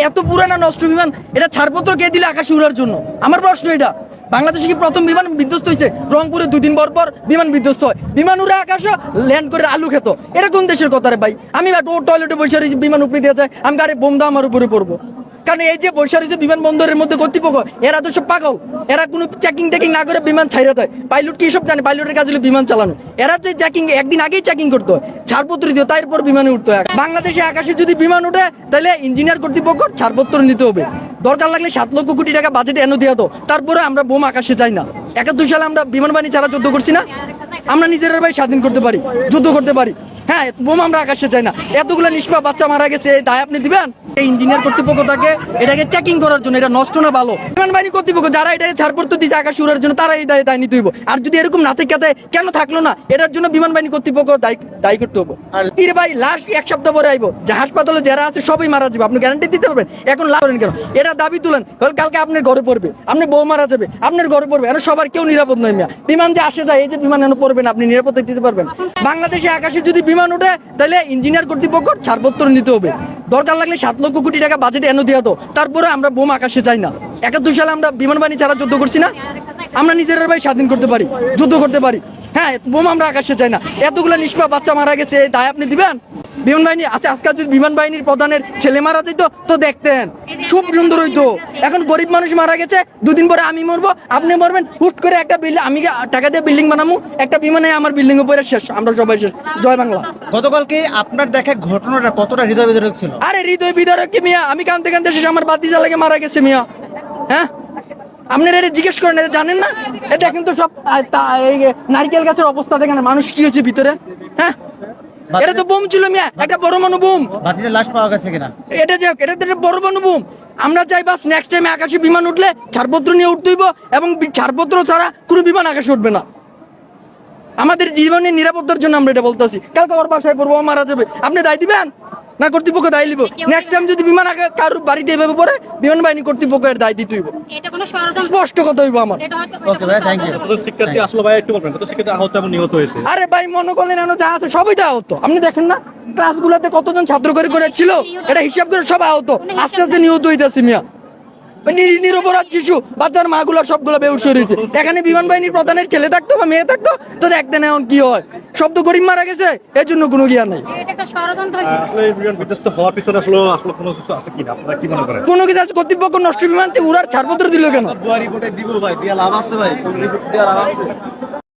এত পুরানা নষ্ট বিমান এটা ছাড়পত্র কে দিলে আকাশে উড়ার জন্য? আমার প্রশ্ন এটা। বাংলাদেশে কি প্রথম বিমান বিধ্বস্ত হয়েছে? রংপুরে 2 দিন পর বিমান বিধ্বস্ত হয়, বিমান উড়ে আকাশে ল্যান্ড করে আলু খেত। এটা কোন দেশের কথা রে ভাই? আমি টয়লেটে বসে রয়েছি, বিমান উপরে দিয়ে যায়, আমি গাড়ি বোম দা আমার উপরে পড়বো। কারণ এই যে বসে রয়েছে বিমানবন্দরের মধ্যে কর্তৃপক্ষ, এরা তো সব পাগল। এরা কোনো চেকিং টেকিং না করে বিমান ছাইরা দেয়। পাইলট কি সব জানে? পাইলটের কাজ হলো বিমান চালানো। এরা যে চেকিং একদিন আগেই চেকিং করতে হয়, ছাড়পত্র দিও, তারপর বিমানে উঠতে হয়। বাংলাদেশে আকাশে যদি বিমান উঠে তাহলে ইঞ্জিনিয়ার কর্তৃপক্ষ ছাড়পত্র নিতে হবে। দরকার লাগলে 7 লক্ষ কোটি টাকা বাজেট এনে দেওয়া তো, তারপরে আমরা বোম আকাশে চাই না। 71 সালে আমরা বিমান বাহিনী ছাড়া যুদ্ধ করছি না? আমরা নিজেরা ভাই স্বাধীন করতে পারি, যুদ্ধ করতে পারি। হ্যাঁ, বোম আমরা আকাশে চাই না। এতগুলো নিষ্পাপ বাচ্চা মারা গেছে, এই দায় আপনি দিবেন? এই ইঞ্জিনিয়ার কর্তৃপক্ষ থাকে এটাকে চেকিং করার জন্য, এটা নষ্ট না ভালো। বিমান বাহিনী কর্তৃপক্ষ যারা এটাকে ছাড়পত্র দিচ্ছে আকাশে উড়ার জন্য, তারা এই দায় নিতে হইব। আর যদি এরকম না থেকে কেন থাকলো না, এটার জন্য বিমান বাহিনী কর্তৃপক্ষ দায়ী করতে হবে। আর ভাই লাস্ট 1 সপ্তাহ পরে আইবো, যে হাসপাতালে যারা আছে সবাই মারা যাবে, আপনি গ্যারান্টি দিতে পারবেন? এখন লাভ করেন কেন? এটা দাবি তুলেন, কালকে আপনার ঘরে পড়বে, আপনার বউ মারা যাবে, আপনার ঘরে পড়বে। এখন সবার কেউ নিরাপদ নয় মিয়া। বিমান যে আসে যায়, এই যে বিমান এনে পড়বেন, আপনি নিরাপত্তা দিতে পারবেন? বাংলাদেশে আকাশে যদি বিমান ওঠে তাহলে ইঞ্জিনিয়ার কর্তৃপক্ষ ছাড়পত্র নিতে হবে। দরকার লাগলে 7 লক্ষ কোটি টাকা বাজেট এনে দেওয়া তো, তারপরে আমরা বোম আকাশে চাই না। 71 সালে আমরা বিমান বাহিনী ছাড়া যুদ্ধ করছি না? আমরা নিজেরা ভাই স্বাধীন করতে পারি, যুদ্ধ করতে পারি। হ্যাঁ, বোম আমরা আকাশে চাই না। এতগুলো নিষ্পাপ বাচ্চা মারা গেছে, এই দায় আপনি দিবেন? বিমান বাহিনী আছে, আজকাল যদি বিমান বাহিনীর প্রধানের ছেলে মারা যেত তো দেখতেন, খুব সুন্দর হইতো। এখন গরিব মানুষ মারা গেছে, 2 দিন পরে আমি মরবো, আপনি মরবেন, হুট করে একটা বিল্ডিং, আমি টাকা দিয়ে বিল্ডিং বানাবো, একটা বিমানে আমার বিল্ডিং উপরে শেষ, আমরা সবাই শেষ। জয় বাংলা। গতকালকে আপনার দেখা ঘটনাটা কতটা হৃদয় বিদারক ছিল? আরে হৃদয় বিদারক কি মিয়া? আমি কানতে কানতে শেষ, আমার বাতিজা লাগে মারা গেছে মিয়া। হ্যাঁ, আপনারা এটা জিজ্ঞেস করেন, এটা জানেন না? এটা দেখেন তো সব নারকেল গাছের অবস্থা দেখেন, মানুষ কি হয়েছে ভিতরে। হ্যাঁ, এটা তো বোম ছিল মিয়া, একটা পরমাণু বোম। বাতিজের লাশ পাওয়া গেছে কিনা? এটা যে এটা তো একটা পরমাণু বোম। আমরা চাই বাস নেক্সট টাইমে আকাশে বিমান উঠলে ছাড়পত্র নিয়ে উঠতে হইব, এবং ছাড়পত্র ছাড়া কোনো বিমান আকাশে উঠবে না। আমাদের জীবনের নিরাপত্তার জন্য আমরা এটা বলতেছি। কালকে আমার বাসায় পড়বো, মারা যাবে, আপনি দায় দিবেন না কর্তৃপক্ষ দায় নিব? নেক্সট টাইম যদি বিমান কারোর বাড়িতে এভাবে পড়ে, বিমান বাহিনী কর্তৃপক্ষের দায় দিতে হইব। স্পষ্ট কথা হইব আমার। ওকে ভাই, থ্যাংক ইউ। শিক্ষার্থী আসলে ভাই একটু বলবেন, কত শিক্ষার্থী আহত এবং নিহত হয়েছে? আরে ভাই মনে করলেন যা আছে সবাই তো আহত। আপনি দেখেন না ক্লাসগুলোতে কতজন ছাত্র করে ছিল, এটা হিসাব করে সব আহত, আস্তে আস্তে নিহত হইতেছে মিয়া। নিরপরাধ শিশু, বাচ্চার মাগুলো সবগুলো বেহুশ হয়ে রয়েছে। এখানে বিমান বাহিনীর প্রধানের ছেলে থাকতো বা মেয়ে থাকতো তো দেখতেন এখন কি হয়। সব তো গরিব মারা গেছে, এর জন্য কোনো জ্ঞান নেই। আসলে এই বিমান বিধ্বস্ত হওয়ার পিছনে আসলে কোনো কিছু আছে কিনা, আপনারা কি মনে করেন? কোনো কিছু আছে? কর্তৃপক্ষ নষ্ট বিমান উড়ার ছাড়পত্র দিল কেন? রিপোর্টে দিব ভাই, দিয়া লাভ আছে ভাই, কোন রিপোর্ট দিয়া লাভ আছে?